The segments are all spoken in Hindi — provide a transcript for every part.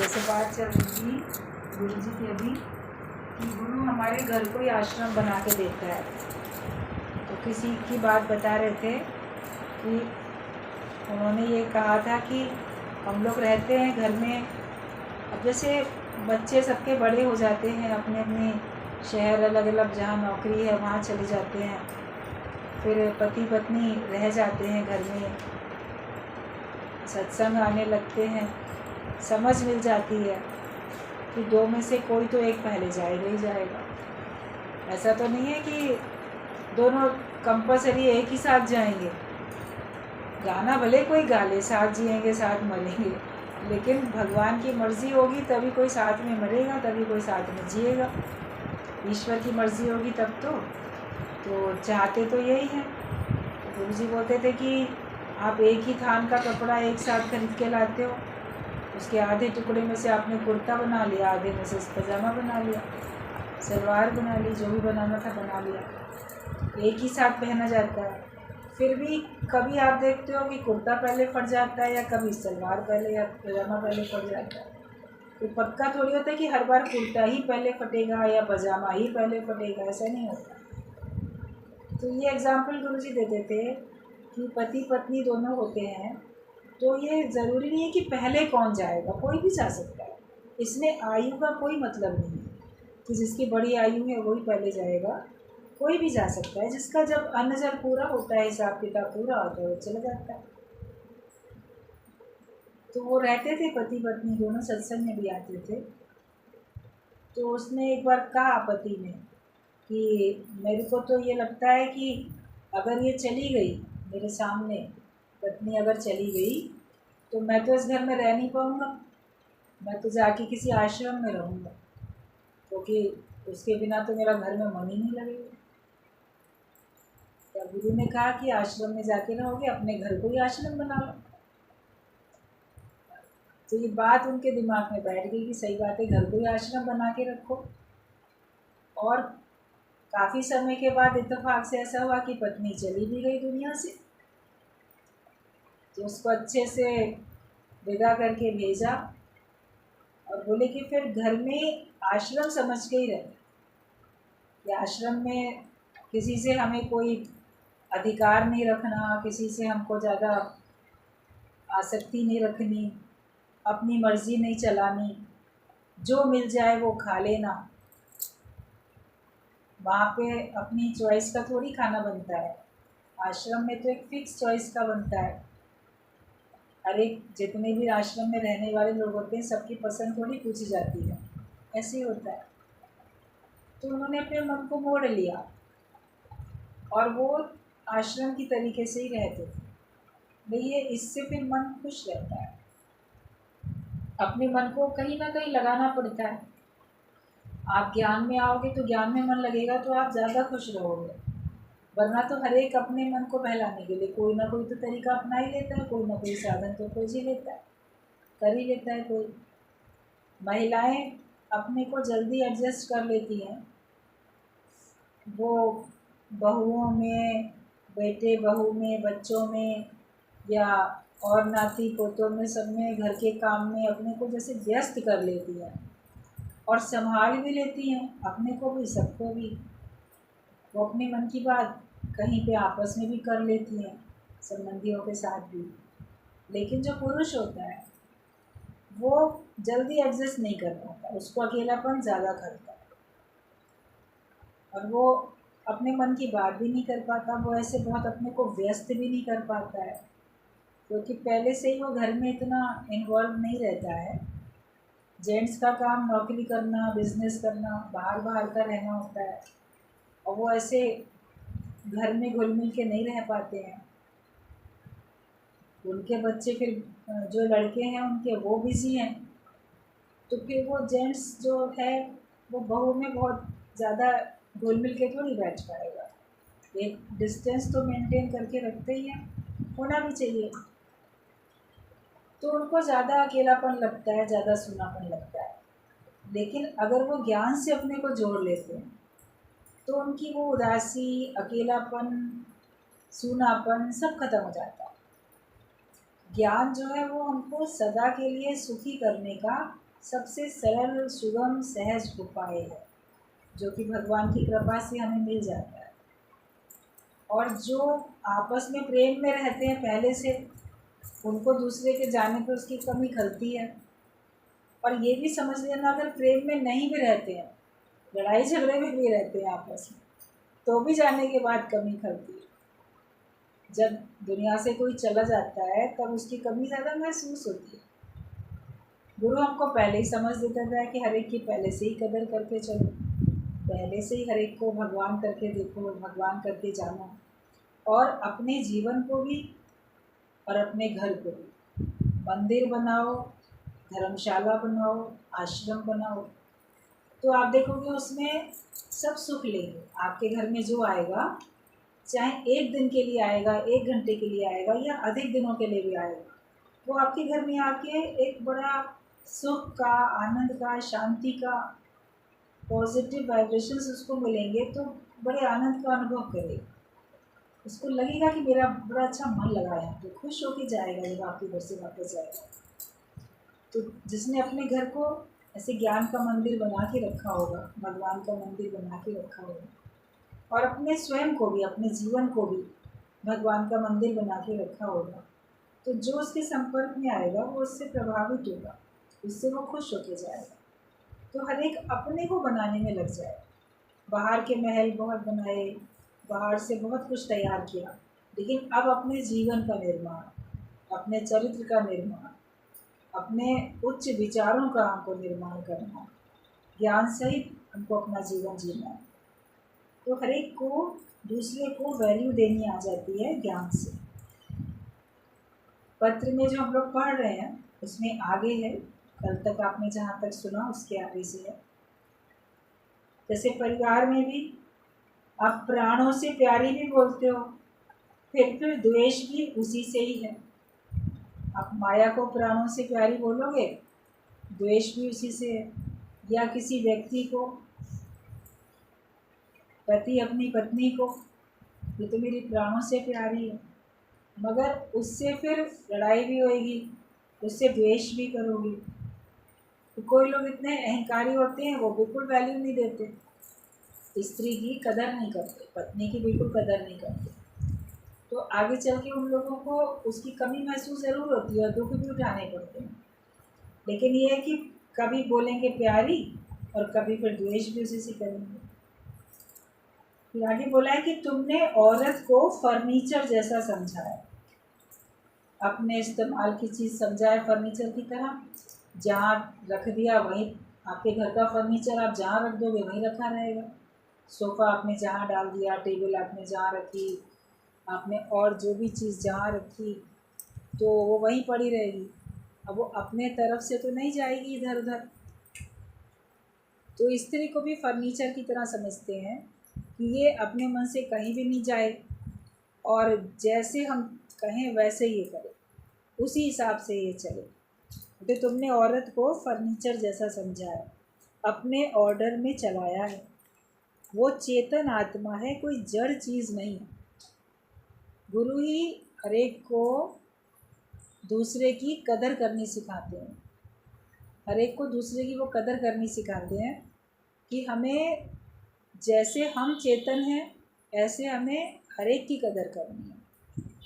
जैसे बात चल रही थी गुरु जी की अभी कि गुरु हमारे घर को ही आश्रम बना के देता है। तो किसी की बात बता रहे थे कि उन्होंने ये कहा था कि हम लोग रहते हैं घर में, अब जैसे बच्चे सबके बड़े हो जाते हैं, अपने अपने शहर अलग अलग जहाँ नौकरी है वहाँ चले जाते हैं, फिर पति पत्नी रह जाते हैं घर में, सत्संग आने लगते हैं, समझ मिल जाती है कि दो में से कोई तो एक पहले जाएगा ही जाएगा। ऐसा तो नहीं है कि दोनों कंपलसरी एक ही साथ जाएंगे। गाना भले कोई गा ले, साथ जिएंगे साथ मरेंगे, लेकिन भगवान की मर्ज़ी होगी तभी कोई साथ में मरेगा, तभी कोई साथ में जिएगा। ईश्वर की मर्ज़ी होगी तब तो चाहते तो यही हैं। गुरु जी बोलते थे कि आप एक ही थान का कपड़ा एक साथ खरीद के लाते हो, उसके आधे टुकड़े में से आपने कुर्ता बना लिया, आधे में से पजामा बना लिया, सलवार बना ली, जो भी बनाना था बना लिया, एक ही साथ पहना जाता है। फिर भी कभी आप देखते हो कि कुर्ता पहले फट जाता है, या कभी सलवार पहले या पजामा पहले फट जाता है। तो पक्का थोड़ी होता है कि हर बार कुर्ता ही पहले फटेगा या पजामा ही पहले फटेगा, ऐसा नहीं होता। तो ये एग्ज़ाम्पल गुरु जी देते थे कि पति पत्नी दोनों होते हैं, तो ये ज़रूरी नहीं है कि पहले कौन जाएगा, कोई भी जा सकता है। इसमें आयु का कोई मतलब नहीं है कि जिसकी बड़ी आयु है वही पहले जाएगा, कोई भी जा सकता है। जिसका जब अन्न जल पूरा होता है, हिसाब किताब पूरा होता है, वो चला जाता है। तो वो रहते थे पति पत्नी दोनों, सत्संग में भी आते थे। तो उसने एक बार कहा पति ने कि मेरे को तो ये लगता है कि अगर ये चली गई मेरे सामने, पत्नी अगर चली गई तो मैं तो इस घर में रह नहीं पाऊँगा, मैं तो जाके किसी आश्रम में रहूँगा, क्योंकि उसके बिना तो मेरा घर में मन ही नहीं लगेगा। तो गुरु ने कहा कि आश्रम में जाके रहोगे, अपने घर को ही आश्रम बना लो। तो ये बात उनके दिमाग में बैठ गई कि सही बात है, घर को ही आश्रम बना के रखो। और काफ़ी समय के बाद इत्तेफाक से ऐसा हुआ कि पत्नी चली भी गई दुनिया से। तो उसको अच्छे से विदा करके भेजा और बोले कि फिर घर में आश्रम समझ के ही रहे, कि आश्रम में किसी से हमें कोई अधिकार नहीं रखना, किसी से हमको ज़्यादा आसक्ति नहीं रखनी, अपनी मर्ज़ी नहीं चलानी, जो मिल जाए वो खा लेना। वहाँ पे अपनी चॉइस का थोड़ी खाना बनता है, आश्रम में तो एक फिक्स चॉइस का बनता है। हर एक जितने भी आश्रम में रहने वाले लोग होते हैं, सबकी पसंद थोड़ी पूछी जाती है, ऐसे ही होता है। तो उन्होंने अपने मन को मोड़ लिया और वो आश्रम की तरीके से ही रहते थे। भैया इससे फिर मन खुश रहता है, अपने मन को कहीं ना कहीं लगाना पड़ता है। आप ज्ञान में आओगे तो ज्ञान में मन लगेगा तो आप ज़्यादा खुश रहोगे, वरना तो हर एक अपने मन को बहलाने के लिए कोई ना कोई तो तरीका अपना ही लेता है, कोई ना कोई साधन तो खोज ही लेता है, कर ही लेता है कोई। महिलाएं अपने को जल्दी एडजस्ट कर लेती हैं, वो बहुओं में, बेटे बहू में, बच्चों में, या और नाती पोतों में, सब में, घर के काम में अपने को जैसे व्यस्त कर लेती हैं और संभाल भी लेती हैं, अपने को भी सबको भी। वो अपने मन की बात कहीं पे आपस में भी कर लेती हैं, संबंधियों के साथ भी। लेकिन जो पुरुष होता है वो जल्दी एडजस्ट नहीं कर पाता, उसको अकेलापन ज़्यादा करता है और वो अपने मन की बात भी नहीं कर पाता, वो ऐसे बहुत अपने को व्यस्त भी नहीं कर पाता है, क्योंकि पहले से ही वो घर में इतना इन्वॉल्व नहीं रहता है। जेंट्स का काम नौकरी करना, बिजनेस करना, बाहर बाहर का रहना होता है, और वो ऐसे घर में घुल मिल के नहीं रह पाते हैं। उनके बच्चे फिर जो लड़के हैं उनके वो बिज़ी हैं, तो फिर वो जेंट्स जो है वो बहू में बहुत ज़्यादा घुल मिल के थोड़ी बैठ पाएगा। एक डिस्टेंस तो मेंटेन करके रखते ही हैं, होना भी चाहिए। तो उनको ज़्यादा अकेलापन लगता है, ज़्यादा सूनापन लगता है। लेकिन अगर वो ज्ञान से अपने को जोड़ लेते हैं तो उनकी वो उदासी, अकेलापन, सूनापन सब खत्म हो जाता है। ज्ञान जो है वो हमको सदा के लिए सुखी करने का सबसे सरल, सुगम, सहज उपाय है, जो कि भगवान की कृपा से हमें मिल जाता है। और जो आपस में प्रेम में रहते हैं पहले से, उनको दूसरे के जाने पर उसकी कमी खलती है। और ये भी समझ लेना, अगर प्रेम में नहीं भी रहते हैं, लड़ाई झगड़े में भी रहते हैं आपस में, तो भी जाने के बाद कमी खलती है। जब दुनिया से कोई चला जाता है तब उसकी कमी ज़्यादा महसूस होती है। गुरु हमको पहले ही समझ देता था कि हर एक की पहले से ही कदर करके चलो, पहले से ही हर एक को भगवान करके देखो, भगवान करके जानो। और अपने जीवन को भी और अपने घर को भी मंदिर बनाओ, धर्मशाला बनाओ, आश्रम बनाओ, तो आप देखोगे उसमें सब सुख लेंगे। आपके घर में जो आएगा, चाहे एक दिन के लिए आएगा, एक घंटे के लिए आएगा, या अधिक दिनों के लिए भी आएगा, वो आपके घर में आके एक बड़ा सुख का, आनंद का, शांति का, पॉजिटिव वाइब्रेशंस उसको मिलेंगे, तो बड़े आनंद का अनुभव करेगा। उसको लगेगा कि मेरा बड़ा अच्छा मन लगा है, तो खुश होके जाएगा जब आपके घर से वापस जाएगा। तो जिसने अपने घर को ऐसे ज्ञान का मंदिर बना के रखा होगा, भगवान का मंदिर बना के रखा होगा, और अपने स्वयं को भी, अपने जीवन को भी भगवान का मंदिर बना के रखा होगा, तो जो उसके संपर्क में आएगा वो उससे प्रभावित होगा, उससे वो खुश होके जाएगा। तो हर एक अपने को बनाने में लग जाए। बाहर के महल बहुत बनाए, बाहर से बहुत कुछ तैयार किया, लेकिन अब अपने जीवन का निर्माण, अपने चरित्र का निर्माण, अपने उच्च विचारों का हमको निर्माण करना, ज्ञान सहित हमको अपना जीवन जीना है। तो हर एक को दूसरे को वैल्यू देनी आ जाती है ज्ञान से। पत्र में जो हम लोग पढ़ रहे हैं उसमें आगे है, कल तक आपने जहाँ तक सुना उसके आगे से है। जैसे परिवार में भी आप प्राणों से प्यारी भी बोलते हो, फिर द्वेष भी उसी से ही है। आप माया को प्राणों से प्यारी बोलोगे, द्वेष भी उसी से है। या किसी व्यक्ति को, पति अपनी पत्नी को, ये तो मेरी प्राणों से प्यारी है, मगर उससे फिर लड़ाई भी होएगी, उससे द्वेष भी करोगी। तो कोई लोग इतने अहंकारी होते हैं, वो बिल्कुल वैल्यू नहीं देते, स्त्री की कदर नहीं करते, पत्नी की बिल्कुल कदर नहीं करते। तो आगे चल के उन लोगों को उसकी कमी महसूस ज़रूर होती है और दुख भी उठाने पड़ते हैं। लेकिन ये है कि कभी बोलेंगे प्यारी और कभी फिर द्वेष भी उसी से करेंगे। फिर आगे बोला है कि तुमने औरत को फर्नीचर जैसा समझा है, अपने इस्तेमाल की चीज़ समझा है फर्नीचर की तरह। जहाँ रख दिया वहीं, आपके घर का फर्नीचर आप जहाँ रख दोगे वहीं रखा रहेगा। सोफ़ा आपने जहाँ डाल दिया, टेबल आपने जहाँ रखी, आपने और जो भी चीज़ जहाँ रखी, तो वो वहीं पड़ी रहेगी। अब वो अपने तरफ से तो नहीं जाएगी इधर उधर। तो स्त्री को भी फर्नीचर की तरह समझते हैं कि ये अपने मन से कहीं भी नहीं जाए, और जैसे हम कहें वैसे ये करे, उसी हिसाब से ये चले। तो तुमने औरत को फर्नीचर जैसा समझा है, अपने ऑर्डर में चलाया है। वो चेतन आत्मा है, कोई जड़ चीज़ नहीं है। गुरु ही हर एक को दूसरे की कदर करनी सिखाते हैं, हर एक को दूसरे की वो कदर करनी सिखाते हैं कि हमें, जैसे हम चेतन हैं ऐसे हमें हर एक की कदर करनी है।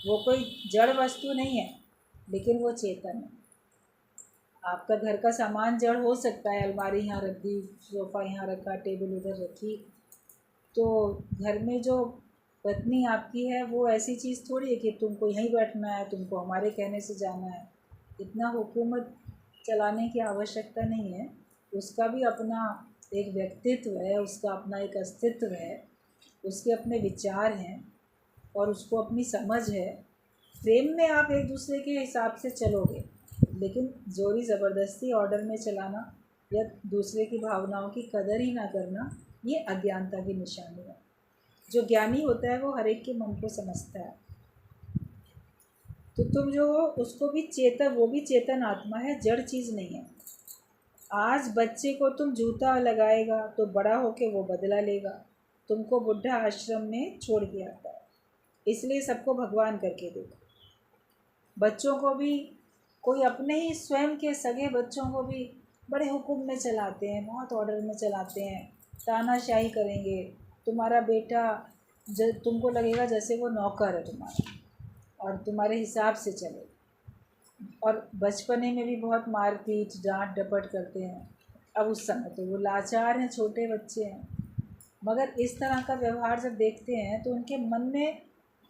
वो कोई जड़ वस्तु नहीं है, लेकिन वो चेतन है। आपका घर का सामान जड़ हो सकता है, अलमारी यहाँ रख दी, सोफ़ा यहाँ रखा, टेबल उधर रखी, तो घर में जो पत्नी आपकी है वो ऐसी चीज़ थोड़ी है कि तुमको यहीं बैठना है, तुमको हमारे कहने से जाना है। इतना हुकूमत चलाने की आवश्यकता नहीं है। उसका भी अपना एक व्यक्तित्व है, उसका अपना एक अस्तित्व है, उसके अपने विचार हैं और उसको अपनी समझ है। प्रेम में आप एक दूसरे के हिसाब से चलोगे, लेकिन जोरी ज़बरदस्ती ऑर्डर में चलाना या दूसरे की भावनाओं की कदर ही ना करना, ये अज्ञानता की निशानी है। जो ज्ञानी होता है वो हर एक के मन को समझता है। तो तुम जो हो उसको भी चेतन, वो भी चेतन आत्मा है, जड़ चीज़ नहीं है। आज बच्चे को तुम जूता लगाएगा तो बड़ा होके वो बदला लेगा। तुमको बुढ़ा आश्रम में छोड़ के आता है, इसलिए सबको भगवान करके देखो। बच्चों को भी, कोई अपने ही स्वयं के सगे बच्चों को भी बड़े हुक्म में चलाते हैं, बहुत ऑर्डर में चलाते हैं, तानाशाही करेंगे। तुम्हारा बेटा तुमको लगेगा जैसे वो नौकर है तुम्हारा और तुम्हारे हिसाब से चले। और बचपने में भी बहुत मारपीट डांट डपट करते हैं। अब उस समय तो वो लाचार हैं, छोटे बच्चे हैं, मगर इस तरह का व्यवहार जब देखते हैं तो उनके मन में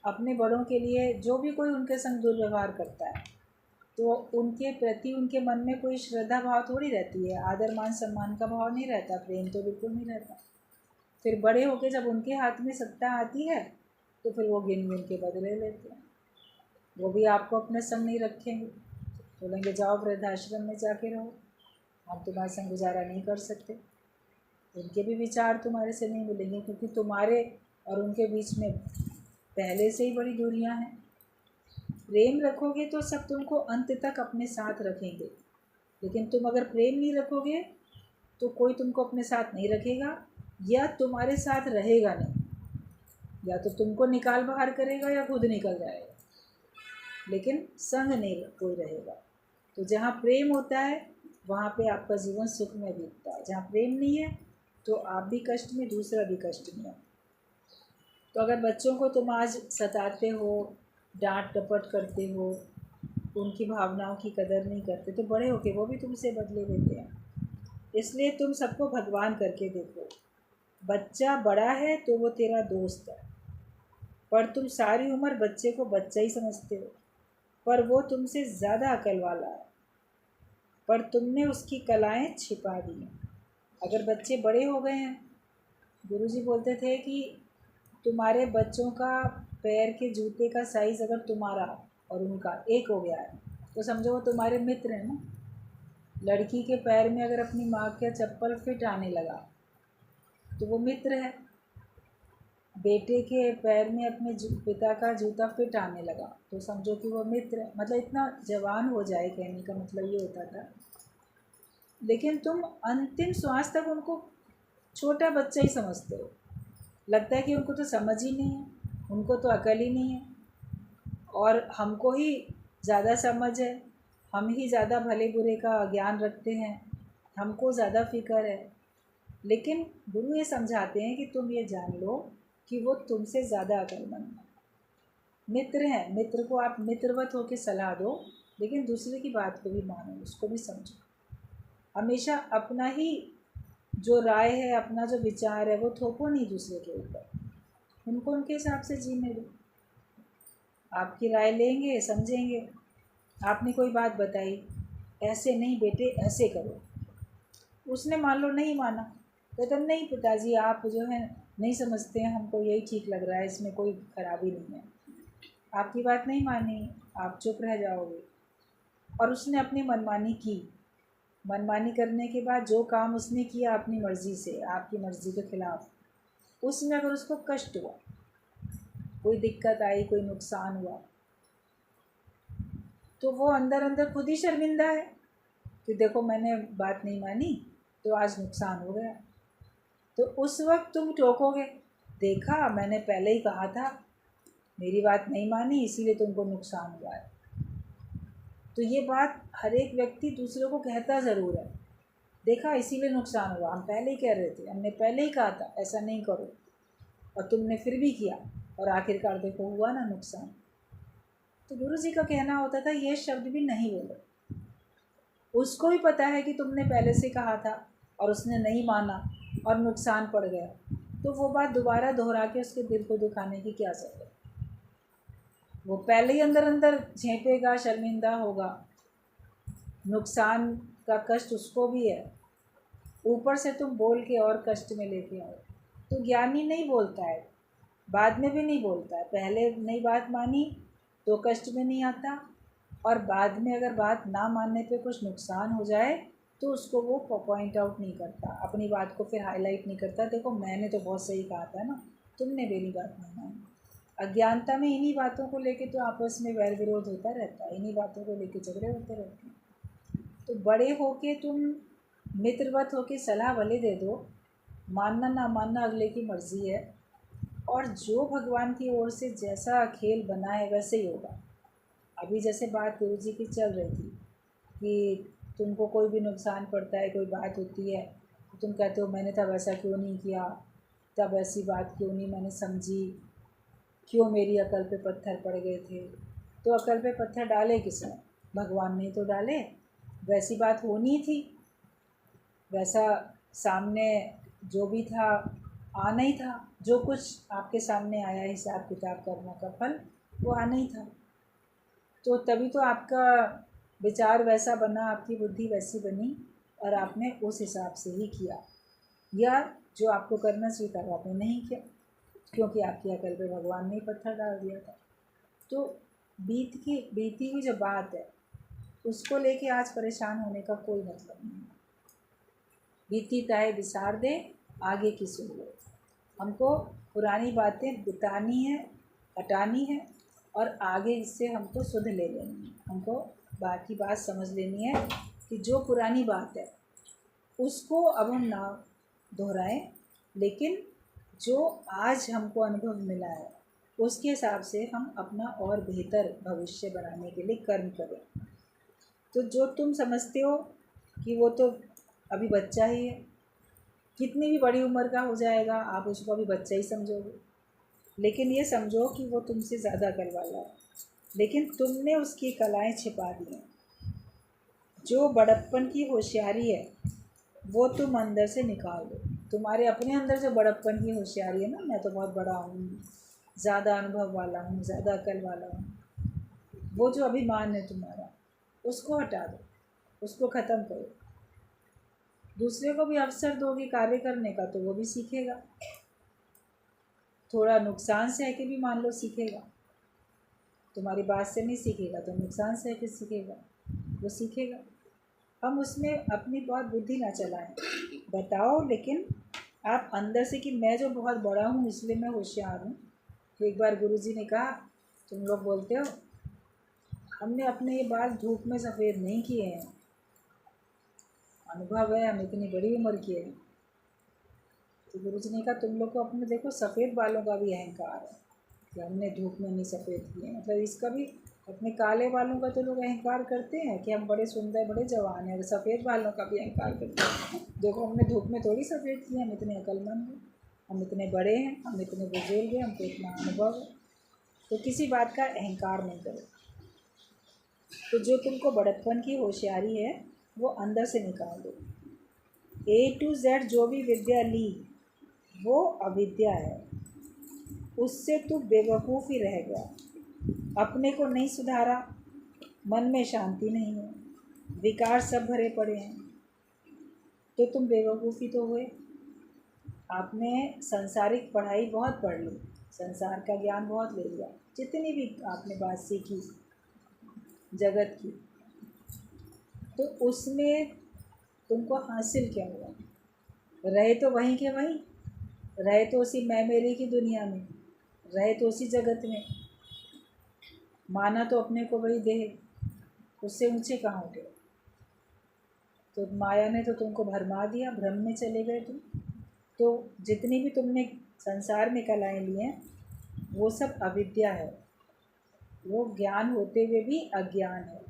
अपने बड़ों के लिए जो भी कोई उनके संग दुर्व्यवहार करता है तो उनके प्रति उनके मन में कोई श्रद्धा भाव थोड़ी रहती है, आदर मान सम्मान का भाव नहीं रहता, प्रेम तो बिल्कुल नहीं रहता। फिर बड़े होके जब उनके हाथ में सत्ता आती है तो फिर वो गिन गिन के बदले लेते हैं। वो भी आपको अपने संग नहीं रखेंगे, बोलेंगे जाओ वृद्धाश्रम में जाके रहो, हम तुम्हारे संग गुजारा नहीं कर सकते। उनके भी विचार तुम्हारे से नहीं मिलेंगे क्योंकि तुम्हारे और उनके बीच में पहले से ही बड़ी दूरियां हैं। प्रेम रखोगे तो सब तुमको अंत तक अपने साथ रखेंगे, लेकिन तुम अगर प्रेम नहीं रखोगे तो कोई तुमको अपने साथ नहीं रखेगा या तुम्हारे साथ रहेगा नहीं, या तो तुमको निकाल बाहर करेगा या खुद निकल जाएगा, लेकिन संग नहीं कोई रहेगा। तो जहाँ प्रेम होता है वहाँ पे आपका जीवन सुख में बीतता है, जहाँ प्रेम नहीं है तो आप भी कष्ट में, दूसरा भी कष्ट में है। तो अगर बच्चों को तुम आज सताते हो, डांट डपट करते हो, उनकी भावनाओं की कदर नहीं करते, तो बड़े होके वो भी तुमसे बदले लेते हैं। इसलिए तुम सबको भगवान करके देखो। बच्चा बड़ा है तो वो तेरा दोस्त है, पर तुम सारी उम्र बच्चे को बच्चा ही समझते हो, पर वो तुमसे ज़्यादा अकल वाला है, पर तुमने उसकी कलाएं छिपा दी हैं। अगर बच्चे बड़े हो गए हैं, गुरुजी बोलते थे कि तुम्हारे बच्चों का पैर के जूते का साइज़ अगर तुम्हारा और उनका एक हो गया है तो समझो वो तुम्हारे मित्र हैं ना। लड़की के पैर में अगर अपनी माँ का चप्पल फिट आने लगा तो वो मित्र है, बेटे के पैर में अपने पिता का जूता फिट आने लगा तो समझो कि वो मित्र है। मतलब इतना जवान हो जाए, कहने का मतलब ये होता था। लेकिन तुम अंतिम श्वास तक उनको छोटा बच्चा ही समझते हो, लगता है कि उनको तो समझ ही नहीं है, उनको तो अकल ही नहीं है और हमको ही ज़्यादा समझ है, हम ही ज़्यादा भले बुरे का ज्ञान रखते हैं, हमको ज़्यादा फिक्र है। लेकिन गुरु ये समझाते हैं कि तुम ये जान लो कि वो तुमसे ज़्यादा अकलमंद है, मित्र हैं। मित्र को आप मित्रवत होकर सलाह दो, लेकिन दूसरे की बात को भी मानो, उसको भी समझो। हमेशा अपना ही जो राय है, अपना जो विचार है वो थोपो नहीं दूसरे के ऊपर, उनको उनके हिसाब से जीने दो। आपकी राय लेंगे, समझेंगे। आपने कोई बात बताई, ऐसे नहीं बेटे ऐसे करो, उसने मान लो नहीं माना, कहता नहीं पिताजी आप जो है नहीं समझते हैं, हमको यही ठीक लग रहा है, इसमें कोई खराबी नहीं है। आपकी बात नहीं मानी, आप चुप रह जाओगे। और उसने अपनी मनमानी की, मनमानी करने के बाद जो काम उसने किया अपनी मर्ज़ी से, आपकी मर्ज़ी के ख़िलाफ़, उसमें अगर उसको कष्ट हुआ, कोई दिक्कत आई, कोई नुकसान हुआ, तो वो अंदर अंदर खुद ही शर्मिंदा है कि देखो मैंने बात नहीं मानी तो आज नुकसान हो गया। तो उस वक्त तुम टोकोगे, देखा मैंने पहले ही कहा था, मेरी बात नहीं मानी इसीलिए तुमको नुकसान हुआ है। तो ये बात हर एक व्यक्ति दूसरों को कहता ज़रूर है, देखा इसीलिए नुकसान हुआ, हम पहले ही कह रहे थे, हमने पहले ही कहा था ऐसा नहीं करो और तुमने फिर भी किया और आखिरकार देखो हुआ ना नुकसान। तो गुरु जी का कहना होता था ये शब्द भी नहीं बोलो, उसको भी पता है कि तुमने पहले से कहा था और उसने नहीं माना और नुकसान पड़ गया, तो वो बात दोबारा दोहरा के उसके दिल को दुखाने की क्या ज़रूरत। वो पहले ही अंदर अंदर झेपेगा, शर्मिंदा होगा, नुकसान का कष्ट उसको भी है, ऊपर से तुम बोल के और कष्ट में लेके आओ। तो ज्ञानी नहीं बोलता है, बाद में भी नहीं बोलता है, पहले नई बात मानी तो कष्ट में नहीं आता, और बाद में अगर बात ना मानने पे कुछ नुकसान हो जाए तो उसको वो पॉइंट आउट नहीं करता, अपनी बात को फिर हाईलाइट नहीं करता, देखो मैंने तो बहुत सही कहा था ना, तुमने मेरी बात नहीं मानी। अज्ञानता में इन्हीं बातों को लेके तो आपस में वैर विरोध होता रहता है, इन्हीं बातों को लेके झगड़े होते रहते हैं। तो बड़े होके तुम मित्रवत होके सलाह भले दे दो, मानना ना मानना अगले की मर्ज़ी है, और जो भगवान की ओर से जैसा खेल बना है वैसे ही होगा। अभी जैसे बात गुरु जी की चल रही थी कि तुमको कोई भी नुकसान पड़ता है, कोई बात होती है तो तुम कहते हो मैंने तब ऐसा क्यों नहीं किया, तब ऐसी बात क्यों नहीं मैंने समझी, क्यों मेरी अकल पे पत्थर पड़ गए थे। तो अकल पे पत्थर डाले किसने? भगवान ने तो डाले। वैसी बात होनी थी, वैसा सामने जो भी था आना ही था। जो कुछ आपके सामने आया हिसाब किताब करने का फल वो आना ही था। तो तभी तो आपका विचार वैसा बना, आपकी बुद्धि वैसी बनी और आपने उस हिसाब से ही किया, या जो आपको करना चाहिए था वो आपने नहीं किया, क्योंकि आपकी अकल पे भगवान ने ही पत्थर डाल दिया था। तो बीती हुई जो बात है उसको लेके आज परेशान होने का कोई मतलब नहीं है। बीती ताए विसार दे, आगे की सुन लो। हमको पुरानी बातें बितानी है, हटानी है और आगे इससे हमको सुध ले लेनी है। हमको बाकी बात समझ लेनी है कि जो पुरानी बात है उसको अब हम ना दोहराएं, लेकिन जो आज हमको अनुभव मिला है उसके हिसाब से हम अपना और बेहतर भविष्य बनाने के लिए कर्म करें। तो जो तुम समझते हो कि वो तो अभी बच्चा ही है, कितनी भी बड़ी उम्र का हो जाएगा आप उसको अभी बच्चा ही समझोगे, लेकिन ये समझो कि वो तुमसे ज़्यादा अकल वाला है, लेकिन तुमने उसकी कलाएं छिपा दी हैं। जो बड़प्पन की होशियारी है वो तुम अंदर से निकाल दो। तुम्हारे अपने अंदर जो बड़प्पन की होशियारी है ना, मैं तो बहुत बड़ा हूँ, ज़्यादा अनुभव वाला हूँ, ज़्यादा अकल वाला हूँ, वो जो अभिमान है तुम्हारा उसको हटा दो, उसको ख़त्म करो। दूसरे को भी अवसर दोगे कार्य करने का तो वो भी सीखेगा। थोड़ा नुकसान सह के भी मान लो सीखेगा, तुम्हारी बात से नहीं सीखेगा तो नुकसान सह के सीखेगा, वो सीखेगा। हम उसमें अपनी बहुत बुद्धि ना चलाएं, बताओ लेकिन आप अंदर से कि मैं जो बहुत बड़ा हूँ इसलिए मैं होशियार हूँ। तो एक बार गुरुजी ने कहा तुम लोग बोलते हो हमने अपने ये बाल धूप में सफ़ेद नहीं किए हैं, अनुभव है हम इतनी बड़ी उम्र के हैं। तो गुरुजी ने कहा तुम लोग को अपने देखो सफ़ेद बालों का भी अहंकार है कि हमने धूप में नहीं सफ़ेद किए, मतलब इसका भी अपने काले बालों का तो लोग अहंकार करते हैं कि हम बड़े सुंदर बड़े जवान हैं, सफ़ेद बालों का भी अहंकार करते हैं। देखो हमने धूप में थोड़ी सफ़ेद किए, हम इतने अक्लमंद हैं, हम इतने बड़े हैं, हम इतने बुजुर्ग हैं, हमको इतना अनुभव है। तो किसी बात का अहंकार नहीं करो। तो जो तुमको बड़प्पन की होशियारी है वो अंदर से निकाल दो। A to Z जो भी विद्या ली वो अविद्या है, उससे तू बेवकूफ़ ही रह गया। अपने को नहीं सुधारा, मन में शांति नहीं है, विकार सब भरे पड़े हैं, तो तुम बेवकूफ़ी तो हुए। आपने सांसारिक पढ़ाई बहुत पढ़ ली, संसार का ज्ञान बहुत ले लिया, जितनी भी आपने बात सीखी जगत की, तो उसमें तुमको हासिल क्या हुआ? रहे तो वहीं के वहीं, रहे तो उसी मैं मेरे की दुनिया में, रहे तो उसी जगत में, माना तो अपने को वही देह, उससे ऊंचे कहाँ उठे। तो माया ने तो तुमको भरमा दिया, भ्रम में चले गए तुम। तो जितनी भी तुमने संसार में कलाएं ली हैं वो सब अविद्या है, वो ज्ञान होते हुए भी अज्ञान है,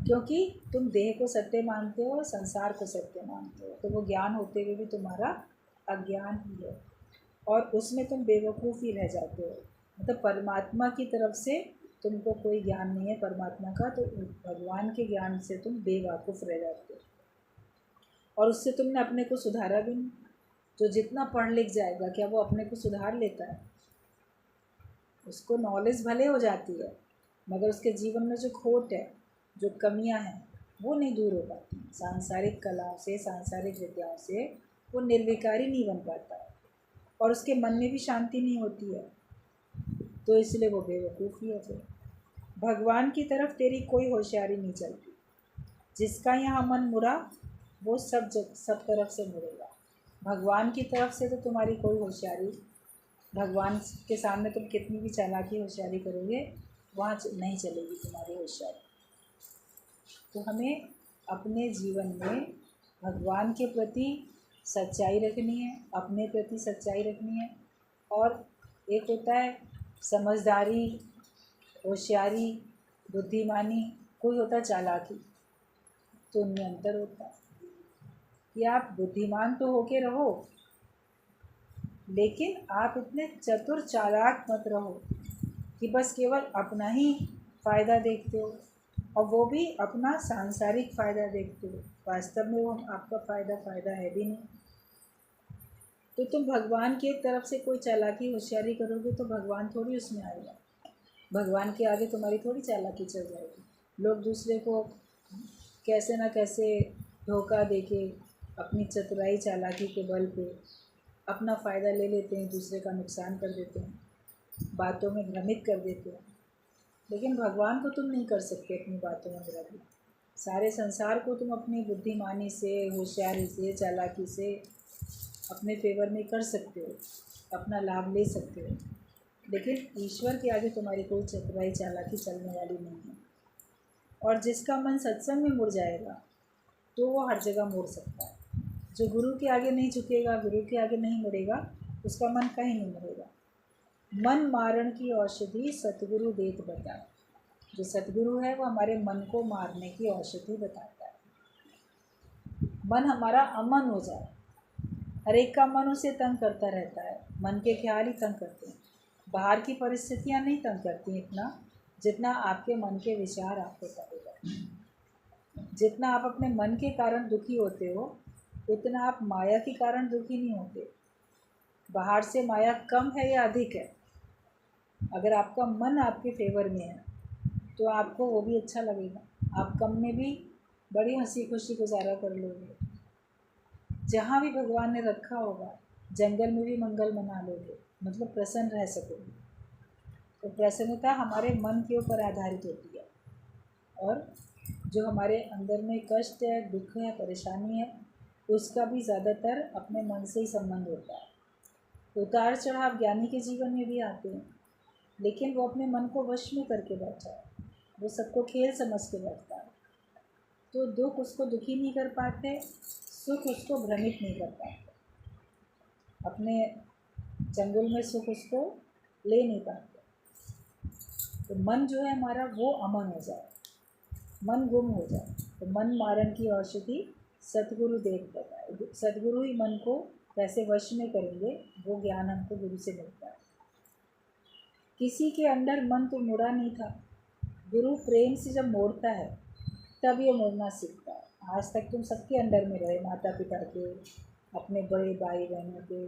क्योंकि तुम देह को सत्य मानते हो, संसार को सत्य मानते हो, तो वो ज्ञान होते हुए भी तुम्हारा अज्ञान ही है और उसमें तुम बेवकूफ़ ही रह जाते हो। मतलब परमात्मा की तरफ से तुमको कोई ज्ञान नहीं है परमात्मा का, तो भगवान के ज्ञान से तुम बेवकूफ़ रह जाते हो और उससे तुमने अपने को सुधारा भी नहीं। जो जितना पढ़ लिख जाएगा क्या वो अपने को सुधार लेता है? उसको नॉलेज भले हो जाती है मगर उसके जीवन में जो खोट है, जो कमियां हैं, वो नहीं दूर हो पाती। सांसारिक कलाओं से, सांसारिक विद्याओं से वो निर्विकारी नहीं बन पाता है और उसके मन में भी शांति नहीं होती है, तो इसलिए वो बेवकूफ़ ही है। फिर भगवान की तरफ तेरी कोई होशियारी नहीं चलती। जिसका यहाँ मन मुड़ा वो सब तरफ से मुड़ेगा। भगवान की तरफ से तो तुम्हारी कोई होशियारी, भगवान के सामने तुम कितनी भी चालाकी होशियारी करोगे वहाँ नहीं चलेगी तुम्हारी होशियारी। तो हमें अपने जीवन में भगवान के प्रति सच्चाई रखनी है, अपने प्रति सच्चाई रखनी है। और एक होता है समझदारी, होशियारी, बुद्धिमानी, कोई होता है चालाकी। तो उनमें अंतर होता है कि आप बुद्धिमान तो होके रहो, लेकिन आप इतने चतुर चालाक मत रहो कि बस केवल अपना ही फ़ायदा देखते हो, और वो भी अपना सांसारिक फ़ायदा देखते हो। वास्तव में वो आपका फ़ायदा है भी नहीं। तो तुम भगवान की एक तरफ से कोई चालाकी होशियारी करोगे तो भगवान थोड़ी उसमें आएगा। भगवान के आगे तुम्हारी थोड़ी चालाकी चल जाएगी। लोग दूसरे को कैसे ना कैसे धोखा देके अपनी चतुराई चालाकी के बल पे अपना फ़ायदा ले लेते हैं, दूसरे का नुकसान कर देते हैं, बातों में भ्रमित कर देते हैं। लेकिन भगवान को तुम नहीं कर सकते अपनी बातों में भ्रमित। सारे संसार को तुम अपनी बुद्धिमानी से, होशियारी से, चालाकी से अपने फेवर में कर सकते हो, अपना लाभ ले सकते हो, लेकिन ईश्वर के आगे तुम्हारी कोई चतुराई चालाकी चलने वाली नहीं है। और जिसका मन सत्संग में मुड़ जाएगा तो वो हर जगह मुड़ सकता है। जो गुरु के आगे नहीं झुकेगा, गुरु के आगे नहीं मुड़ेगा, उसका मन कहीं नहीं मुड़ेगा। मन मारण की औषधि सतगुरु देत बताए। जो सतगुरु है वो हमारे मन को मारने की औषधि बताता है। मन हमारा अमन हो जाए। हर एक का मन उसे तंग करता रहता है, मन के ख्याल ही तंग करते हैं। बाहर की परिस्थितियाँ नहीं तंग करती इतना जितना आपके मन के विचार आपको करेगा। जितना आप अपने मन के कारण दुखी होते हो उतना आप माया के कारण दुखी नहीं होते। बाहर से माया कम है या अधिक है, अगर आपका मन आपके फेवर में है तो आपको वो भी अच्छा लगेगा। आप कम में भी बड़ी हंसी खुशी गुजारा कर लोगे। जहाँ भी भगवान ने रखा होगा जंगल में भी मंगल मना लोगे, मतलब प्रसन्न रह सकोगे। तो प्रसन्नता हमारे मन के ऊपर आधारित होती है, और जो हमारे अंदर में कष्ट है, दुख है, परेशानी है, उसका भी ज़्यादातर अपने मन से ही संबंध होता है। उतार चढ़ाव ज्ञानी के जीवन में भी आते हैं, लेकिन वो अपने मन को वश में करके बैठा है, वो सबको खेल समझ के बैठता है। तो दुख उसको दुखी नहीं कर पाते, सुख उसको भ्रमित नहीं कर पाते, अपने चंगुल में सुख उसको ले नहीं पाते। तो मन जो है हमारा वो अमन हो जाए, मन गुम हो जाए, तो मन मारण की औषधि सतगुरु देव बताए। सतगुरु ही मन को कैसे वश में करेंगे वो ज्ञान हमको गुरु से मिलता है। किसी के अंदर मन तो मुड़ा नहीं था, गुरु प्रेम से जब मोड़ता है तब ये मुड़ना सीखता है। आज तक तुम सबके अंदर में रहे, माता पिता के, अपने बड़े भाई बहनों के,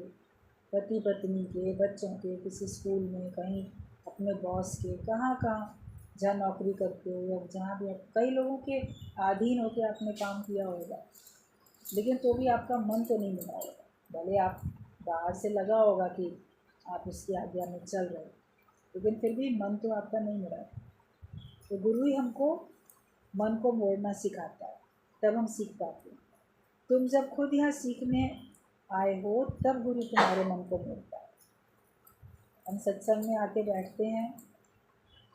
पति पत्नी के, बच्चों के, किसी स्कूल में, कहीं अपने बॉस के, कहाँ कहाँ जहाँ नौकरी करते हो या जहाँ भी आप कई लोगों के अधीन होकर आपने काम किया होगा, लेकिन तो भी आपका मन तो नहीं मिला होगा। भले आप बाहर से लगा होगा कि आप उसकी आज्ञा में चल रहे हो, लेकिन फिर भी मन तो आपका नहीं मिला। तो गुरु ही हमको मन को मोड़ना सिखाता है, तब हम सीख पाते हैं। तुम जब खुद यहाँ सीखने आए हो तब गुरु तुम्हारे मन को मोड़ता है। हम सत्संग में आके बैठते हैं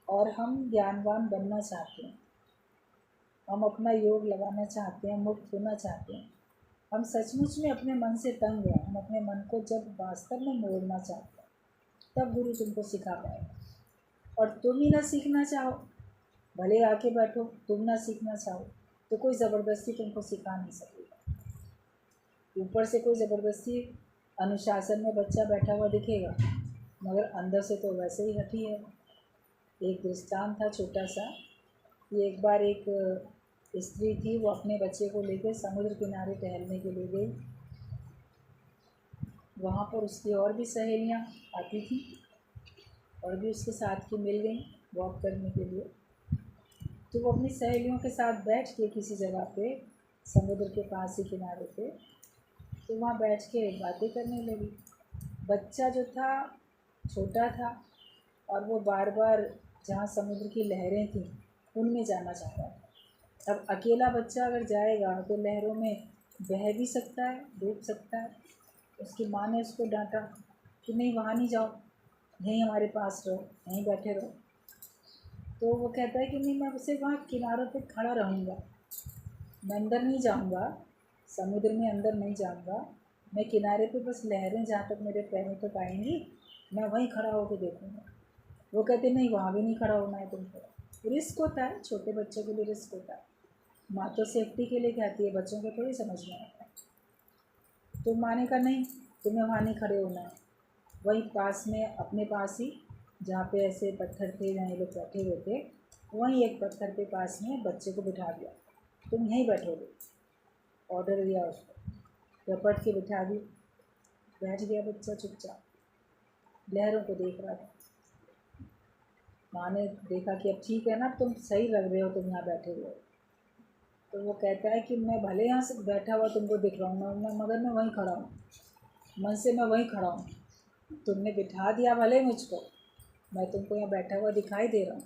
और हम ज्ञानवान बनना चाहते हैं, हम अपना योग लगाना चाहते हैं, मुक्त होना चाहते हैं, हम सचमुच में अपने मन से तंग हैं, हम अपने मन को जब वास्तव में मोड़ना चाहते हैं तब गुरु तुमको सिखा पाएगा। और तुम ही ना सीखना चाहो, भले आके बैठो, तुम ना सीखना चाहो तो कोई ज़बरदस्ती तुमको सिखा नहीं सकेगा। ऊपर से कोई ज़बरदस्ती अनुशासन में बच्चा बैठा हुआ दिखेगा, मगर अंदर से तो वैसे ही हठी है। एक दृष्टांत था छोटा सा कि एक बार एक स्त्री थी, वो अपने बच्चे को लेकर समुद्र किनारे टहलने के लिए गई। वहाँ पर उसकी और भी सहेलियाँ आती थी और भी उसके साथ की मिल गई वॉक करने के लिए। तो वो अपनी सहेलियों के साथ बैठ के किसी जगह पे समुद्र के पास ही किनारे पे, तो वहाँ बैठ के बातें करने लगी। बच्चा जो था छोटा था और वो बार बार जहाँ समुद्र की लहरें थीं उनमें जाना चाहता था। अब अकेला बच्चा अगर जाएगा तो लहरों में बह भी सकता है, डूब सकता है। उसकी माँ ने उसको डांटा कि नहीं, वहाँ नहीं जाओ, यहीं हमारे पास रहो, यहीं बैठे रहो। तो वो कहता है कि नहीं, मैं उसे वहाँ किनारों पे खड़ा रहूँगा, मैं अंदर नहीं जाऊँगा, समुद्र में अंदर नहीं जाऊँगा, मैं किनारे पे बस लहरें जहाँ तक मेरे पैरों तक आएंगी मैं वहीं खड़ा होकर देखूँगा। वो कहते नहीं, वहाँ भी नहीं खड़ा होना है तुमको। रिस्क होता है, छोटे बच्चों के लिए रिस्क होता है। माँ तो सेफ्टी के लिए कहती है, बच्चों को थोड़ी समझ में आता है। तो माँ ने कहा नहीं, तुम्हें वहाँ नहीं खड़े होना है, वहीं पास में अपने पास ही जहाँ पे ऐसे पत्थर थे जहाँ ये लोग बैठे हुए थे, वहीं एक पत्थर के पास में बच्चे को बिठा दिया, तुम यहीं बैठोगे। ऑर्डर दिया उसको, रपट के बिठा दी। बैठ गया बच्चा चुपचाप, लहरों को देख रहा था। माँ ने देखा कि अब ठीक है ना, तुम सही लग रहे हो, तुम यहाँ बैठे हुए हो। तो वो कहता है कि मैं भले यहाँ से बैठा हुआ तुमको दिख रहा हूँ, मगर मैं वहीं खड़ा हूँ, मन से मैं वहीं खड़ा हूँ। तुमने बिठा दिया भले मुझको, मैं तुमको यहाँ बैठा हुआ दिखाई दे रहा हूँ,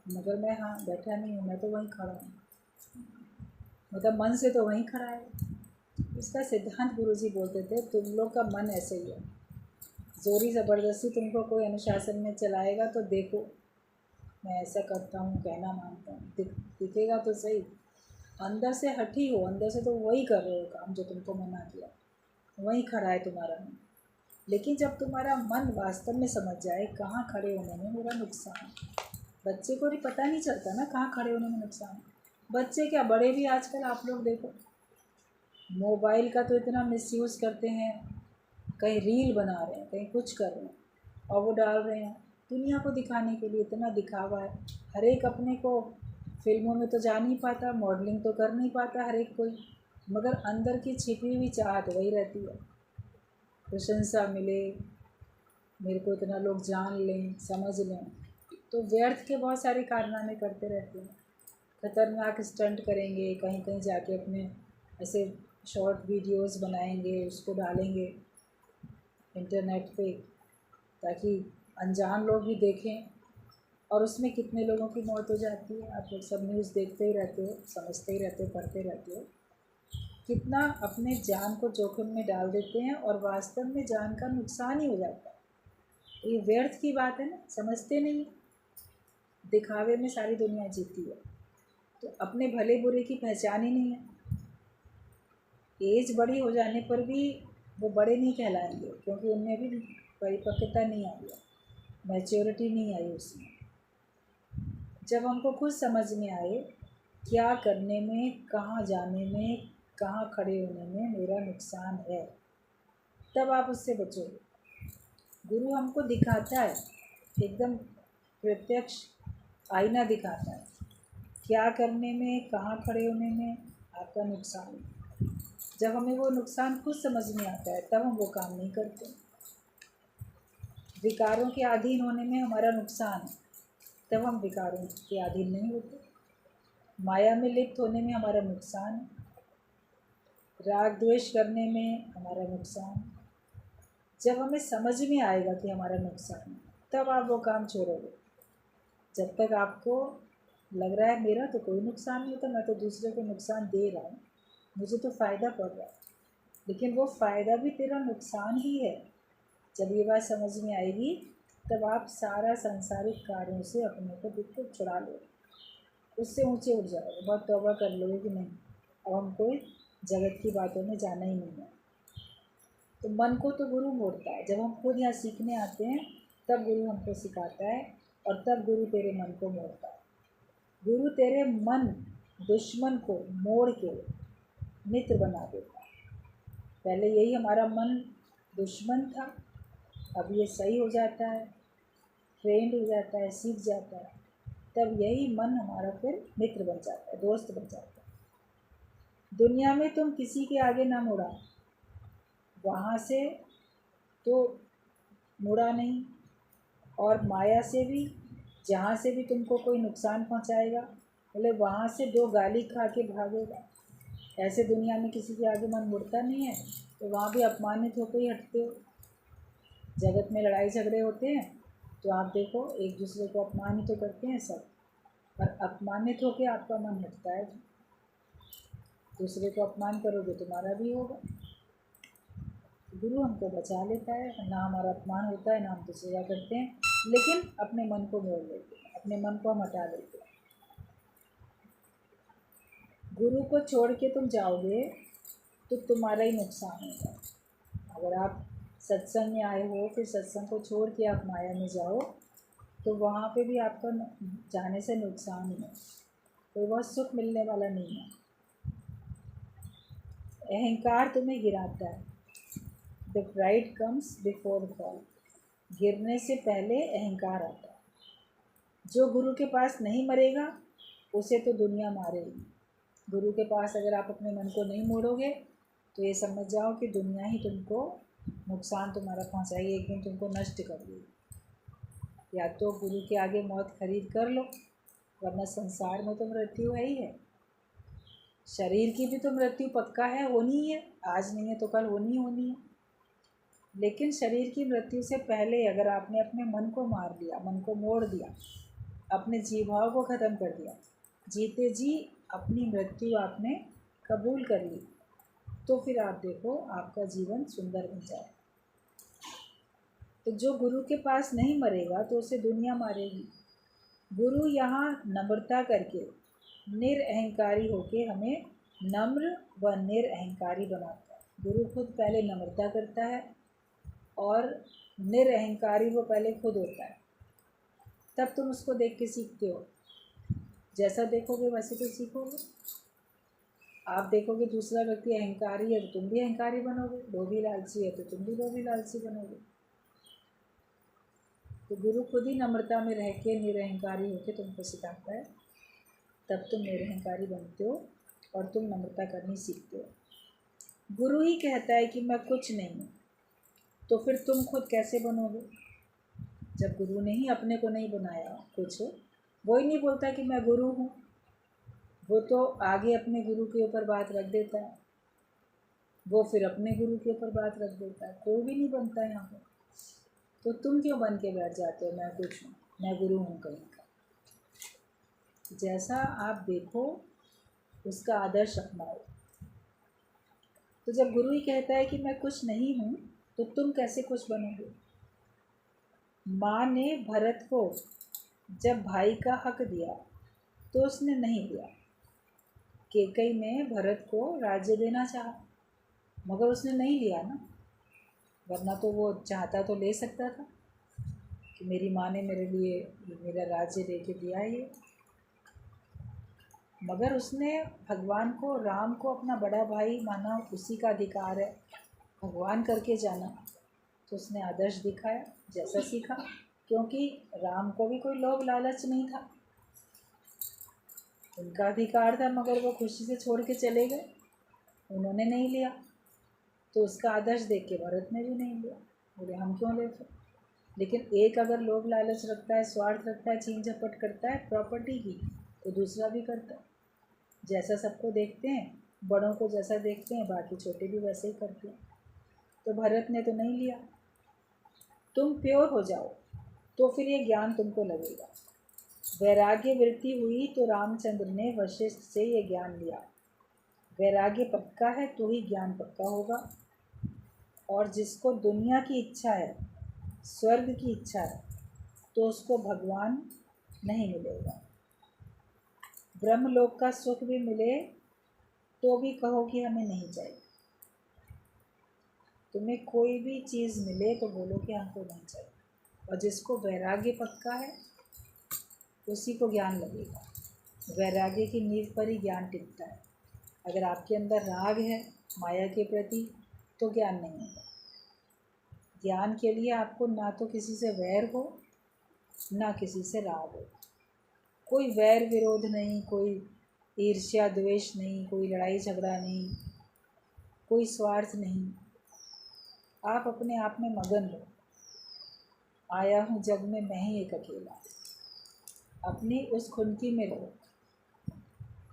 मगर मैं हाँ बैठा नहीं हूँ, मैं तो वहीं खड़ा हूँ। मतलब मन से तो वहीं खड़ा है। इसका सिद्धांत गुरुजी बोलते थे, तुम लोग का मन ऐसे ही है, जोरी ज़बरदस्ती तुमको कोई अनुशासन में चलाएगा तो देखो मैं ऐसा करता हूँ, कहना मानता हूँ, दिखेगा तो सही, अंदर से हटी हो, अंदर से तो वही कर रहे हो काम जो तुमको मना किया, वहीं खड़ा है तुम्हारा मन। लेकिन जब तुम्हारा मन वास्तव में समझ जाए कहाँ खड़े होने में मेरा नुकसान है, बच्चे को भी पता नहीं चलता ना कहाँ खड़े होने में नुकसान है। बच्चे क्या, बड़े भी आजकल आप लोग देखो, मोबाइल का तो इतना मिसयूज़ करते हैं, कहीं रील बना रहे हैं, कहीं कुछ कर रहे हैं, और वो डाल रहे हैं दुनिया को दिखाने के लिए। इतना दिखावा है, हर एक अपने को फिल्मों में तो जा नहीं पाता, मॉडलिंग तो कर नहीं पाता हर एक कोई, मगर अंदर की छिपी हुई चाहत वही रहती है, प्रशंसा मिले, मेरे को इतना लोग जान लें, समझ लें। तो व्यर्थ के बहुत सारे कारनामे करते रहते हैं, खतरनाक स्टंट करेंगे, कहीं कहीं जाके अपने ऐसे शॉर्ट वीडियोस बनाएंगे, उसको डालेंगे इंटरनेट पे, ताकि अनजान लोग भी देखें। और उसमें कितने लोगों की मौत हो जाती है, आप लोग सब न्यूज़ देखते ही रहते हो, समझते ही रहते हो, पढ़ते रहते हो, कितना अपने जान को जोखिम में डाल देते हैं और वास्तव में जान का नुकसान ही हो जाता है। ये व्यर्थ की बात है ना, समझते नहीं, दिखावे में सारी दुनिया जीती है, तो अपने भले बुरे की पहचान ही नहीं है। एज बड़ी हो जाने पर भी वो बड़े नहीं कहलाएंगे, क्योंकि उनमें भी परिपक्वता नहीं आई है, मैच्योरिटी नहीं आई उसमें। जब हमको खुद समझ में आए क्या करने में, कहाँ जाने में, कहाँ खड़े होने में मेरा नुकसान है, तब आप उससे बचोगे। गुरु हमको दिखाता है, एकदम प्रत्यक्ष आईना दिखाता है, क्या करने में, कहाँ खड़े होने में आपका नुकसान है। जब हमें वो नुकसान खुद समझ में आता है तब हम वो काम नहीं करते। विकारों के अधीन होने में हमारा नुकसान है, तब हम विकारों के अधीन नहीं होते। माया में लिप्त होने में हमारा नुकसान है, राग द्वेष करने में हमारा नुकसान है। जब हमें समझ में आएगा कि हमारा नुकसान है तब आप वो काम छोड़ोगे। जब तक आपको लग रहा है मेरा तो कोई नुकसान नहीं होता, मैं तो दूसरे को नुकसान दे रहा हूँ, मुझे तो फ़ायदा पड़ रहा है, लेकिन वो फ़ायदा भी तेरा नुकसान ही है। जब ये बात समझ में आएगी तब आप सारा सांसारिक कार्यों से अपने को बिल्कुल छुड़ा लोगे, उससे ऊंचे उठ जाओगे, बहुत तौबा कर लोगे कि नहीं अब हम कोई जगत की बातों में जाना ही नहीं है। तो मन को तो गुरु मोड़ता है, जब हम खुद यहाँ सीखने आते हैं तब गुरु हमको सिखाता है, और तब गुरु तेरे मन को मोड़ता है। गुरु तेरे मन दुश्मन को मोड़ के मित्र बना देता है। पहले यही हमारा मन दुश्मन था, अब ये सही हो जाता है, ट्रेंड हो जाता है, सीख जाता है, तब यही मन हमारा फिर मित्र बन जाता है, दोस्त बन जाता है। दुनिया में तुम किसी के आगे ना मुड़ा, वहाँ से तो मुड़ा नहीं, और माया से भी जहाँ से भी तुमको कोई नुकसान पहुँचाएगा, बोले वहाँ से दो गाली खा के भागेगा। ऐसे दुनिया में किसी के आगे मन मुड़ता नहीं है, तो वहाँ भी अपमानित होकर ही हटते हो। जगत में लड़ाई झगड़े होते हैं तो आप देखो एक दूसरे को अपमानित तो करते हैं सब, और अपमानित होकर आपका मन हटता है। दूसरे को अपमान करोगे तुम्हारा भी होगा। गुरु हमको बचा लेता है, ना हमारा अपमान होता है, ना हम दूसरा करते हैं, लेकिन अपने मन को मोड़ लेते हैं, अपने मन को हम हटा लेते हैं। गुरु को छोड़ के तुम जाओगे तो तुम्हारा ही नुकसान होगा। अगर आप सत्संग में आए हो, फिर सत्संग को छोड़ के आप माया में जाओ, तो वहाँ पे भी आपका जाने से नुकसान ही है। कोई बहुत सुख मिलने वाला नहीं है। अहंकार तुम्हें गिराता है। The pride comes before fall. गिरने से पहले अहंकार आता है। जो गुरु के पास नहीं मरेगा उसे तो दुनिया मारेगी। गुरु के पास अगर आप अपने मन को नहीं मोड़ोगे तो ये समझ जाओ कि दुनिया ही तुमको नुकसान तुम्हारा पहुंचाएगी, एक दिन तुमको नष्ट कर देगी। या तो गुरु के आगे मौत खरीद कर लो, वरना संसार में तो मृत्यु है ही है। शरीर की भी तो मृत्यु पक्का है, होनी ही है, आज नहीं है तो कल होनी होनी है। लेकिन शरीर की मृत्यु से पहले अगर आपने अपने मन को मार लिया, मन को मोड़ दिया, अपने जीव भाव को ख़त्म कर दिया, जीते जी अपनी मृत्यु आपने कबूल कर ली, तो फिर आप देखो आपका जीवन सुंदर बन जाए। तो जो गुरु के पास नहीं मरेगा तो उसे दुनिया मारेगी। गुरु यहाँ नम्रता करके, निरअहंकारी होके हमें नम्र व निरअहंकारी बनाता है। गुरु खुद पहले नम्रता करता है और निरअहंकारी वो पहले खुद होता है, तब तुम उसको देख के सीखते हो। जैसा देखोगे वैसे तो सीखोगे। आप देखोगे दूसरा व्यक्ति अहंकारी है तो तुम भी अहंकारी बनोगे, लोभी लालची है तो तुम भी लोभी लालची बनोगे। तो गुरु खुद ही नम्रता में रह के निरअहंकारी होकर तुमको सिखाता है, तब तुम निरअहंकारी बनते हो और तुम नम्रता करनी सीखते हो। गुरु ही कहता है कि मैं कुछ नहीं हूँ, तो फिर तुम खुद कैसे बनोगे? जब गुरु ने ही अपने को नहीं बनाया कुछ, वो ही नहीं बोलता कि मैं गुरु हूँ, वो तो आगे अपने गुरु के ऊपर बात रख देता है, वो फिर अपने गुरु के ऊपर बात रख देता है, कोई भी नहीं बनता यहाँ पर। तो तुम क्यों बन के बैठ जाते हो मैं कुछ हूँ, मैं गुरु हूँ कहीं का? जैसा आप देखो उसका आदर्श अपनाओ। तो जब गुरु ही कहता है कि मैं कुछ नहीं हूँ, तो तुम कैसे कुछ बनोगे? माँ ने भरत को जब भाई का हक दिया तो उसने नहीं दिया। कैकेयी ने भरत को राज्य देना चाहा मगर उसने नहीं लिया ना, वरना तो वो चाहता तो ले सकता था कि मेरी माँ ने मेरे लिए मेरा राज्य दे के दिया है ये। मगर उसने भगवान को, राम को अपना बड़ा भाई माना, उसी का अधिकार है, भगवान करके जाना। तो उसने आदर्श दिखाया जैसा सीखा, क्योंकि राम को भी कोई लोभ लालच नहीं था, उनका अधिकार था, मगर वो खुशी से छोड़ के चले गए, उन्होंने नहीं लिया। तो उसका आदर्श देख के भरत ने भी नहीं लिया, बोले हम क्यों ले फिर। लेकिन एक अगर लोभ लालच रखता है, स्वार्थ रखता है, छीन झपट करता है प्रॉपर्टी की, तो दूसरा भी करता है। जैसा सबको देखते हैं, बड़ों को जैसा देखते हैं, बाकी छोटे भी वैसे ही करते हैं। तो भरत ने तो नहीं लिया। तुम प्योर हो जाओ तो फिर ये ज्ञान तुमको लगेगा। वैराग्य वृत्ति हुई तो रामचंद्र ने वशिष्ठ से ये ज्ञान लिया। वैराग्य पक्का है तो ही ज्ञान पक्का होगा। और जिसको दुनिया की इच्छा है, स्वर्ग की इच्छा है, तो उसको भगवान नहीं मिलेगा। ब्रह्मलोक का सुख भी मिले तो भी कहो कि हमें नहीं चाहिए। तुम्हें कोई भी चीज़ मिले तो बोलो कि हमको नहीं चाहिए। और जिसको वैराग्य पक्का है उसी को ज्ञान लगेगा। वैराग्य की नींव पर ही ज्ञान टिकता है। अगर आपके अंदर राग है माया के प्रति तो ज्ञान नहीं होगा। ज्ञान के लिए आपको ना तो किसी से वैर हो, ना किसी से राग हो। कोई वैर विरोध नहीं, कोई ईर्ष्या द्वेष नहीं, कोई लड़ाई झगड़ा नहीं, कोई स्वार्थ नहीं। आप अपने आप में मगन हो। आया हूँ जग में मैं ही एक अकेला। अपनी उस खुनकी में रहो।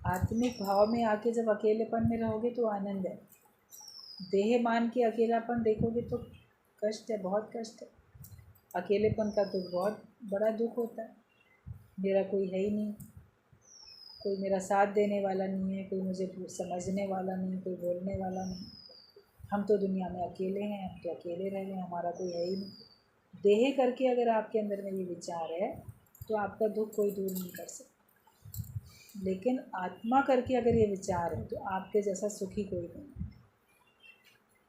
आत्मिक भाव में आके जब अकेलेपन में रहोगे तो आनंद है। देह मान के अकेलापन देखोगे तो कष्ट है, बहुत कष्ट है। अकेलेपन का तो बहुत बड़ा दुख होता है। मेरा कोई है ही नहीं, कोई मेरा साथ देने वाला नहीं है, कोई मुझे समझने वाला नहीं, कोई बोलने वाला नहीं। हम तो दुनिया में अकेले हैं, हम तो अकेले रह गए, हमारा कोई है ही नहीं। देह करके अगर आपके अंदर में ये विचार है तो आपका दुख कोई दूर नहीं कर सकता। लेकिन आत्मा करके अगर ये विचार है तो आपके जैसा सुखी कोई नहीं।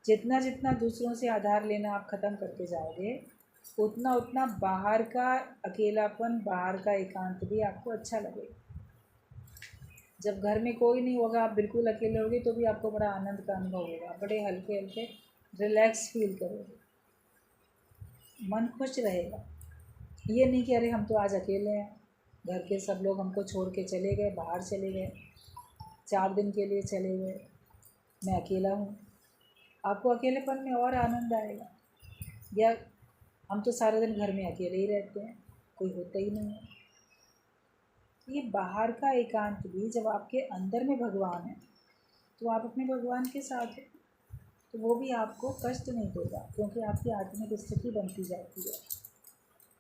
जितना जितना दूसरों से आधार लेना आप ख़त्म करते जाओगे, उतना उतना बाहर का अकेलापन, बाहर का एकांत भी आपको अच्छा लगेगा। जब घर में कोई नहीं होगा, आप बिल्कुल अकेले होगे, तो भी आपको बड़ा आनंद का अनुभव होगा, बड़े हल्के हल्के रिलैक्स फील करोगे, मन खुश रहेगा। ये नहीं कि अरे हम तो आज अकेले हैं, घर के सब लोग हमको छोड़ के चले गए, बाहर चले गए, 4 दिन के लिए चले गए, मैं अकेला हूँ। आपको अकेलेपन में और आनंद आएगा। या हम तो सारा दिन घर में अकेले ही रहते हैं, कोई होता ही नहीं है। ये बाहर का एकांत भी जब आपके अंदर में भगवान है, तो आप अपने भगवान के साथ हो, तो वो भी आपको कष्ट नहीं देगा, क्योंकि आपकी आत्मिक स्थिति बनती जाती है।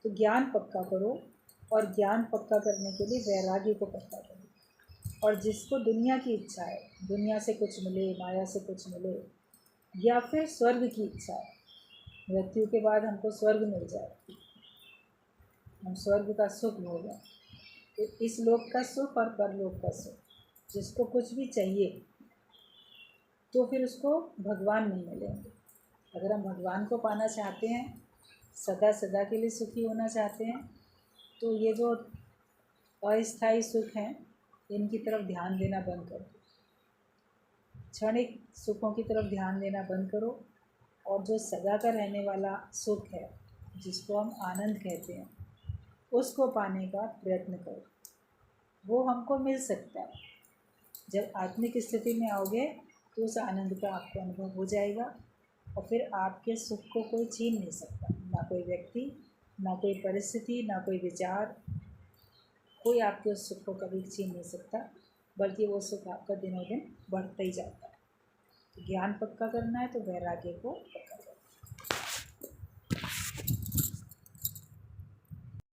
तो ज्ञान पक्का करो, और ज्ञान पक्का करने के लिए वैराग्य को पक्का करो। और जिसको दुनिया की इच्छा है, दुनिया से कुछ मिले, माया से कुछ मिले, या फिर स्वर्ग की इच्छा है, मृत्यु के बाद हमको स्वर्ग मिल जाए, हम स्वर्ग का सुख भोगें, तो इस लोक का सुख और परलोक का सुख, जिसको कुछ भी चाहिए, तो फिर उसको भगवान नहीं मिलेंगे। अगर हम भगवान को पाना चाहते हैं, सदा सदा के लिए सुखी होना चाहते हैं, तो ये जो अस्थायी सुख हैं, इनकी तरफ ध्यान देना बंद करो, क्षणिक सुखों की तरफ ध्यान देना बंद करो, और जो सदा का रहने वाला सुख है, जिसको हम आनंद कहते हैं, उसको पाने का प्रयत्न करो। वो हमको मिल सकता है। जब आत्मिक स्थिति में आओगे, तो उस आनंद का आपको अनुभव हो जाएगा, और फिर आपके सुख को कोई छीन नहीं सकता, ना कोई व्यक्ति, ना कोई परिस्थिति, ना कोई विचार, कोई आपके उस सुख को कभी छीन नहीं सकता, बल्कि वो सुख आपका दिनों दिन बढ़ता ही जाता है। तो ज्ञान पक्का करना है तो वैराग्य को पक्का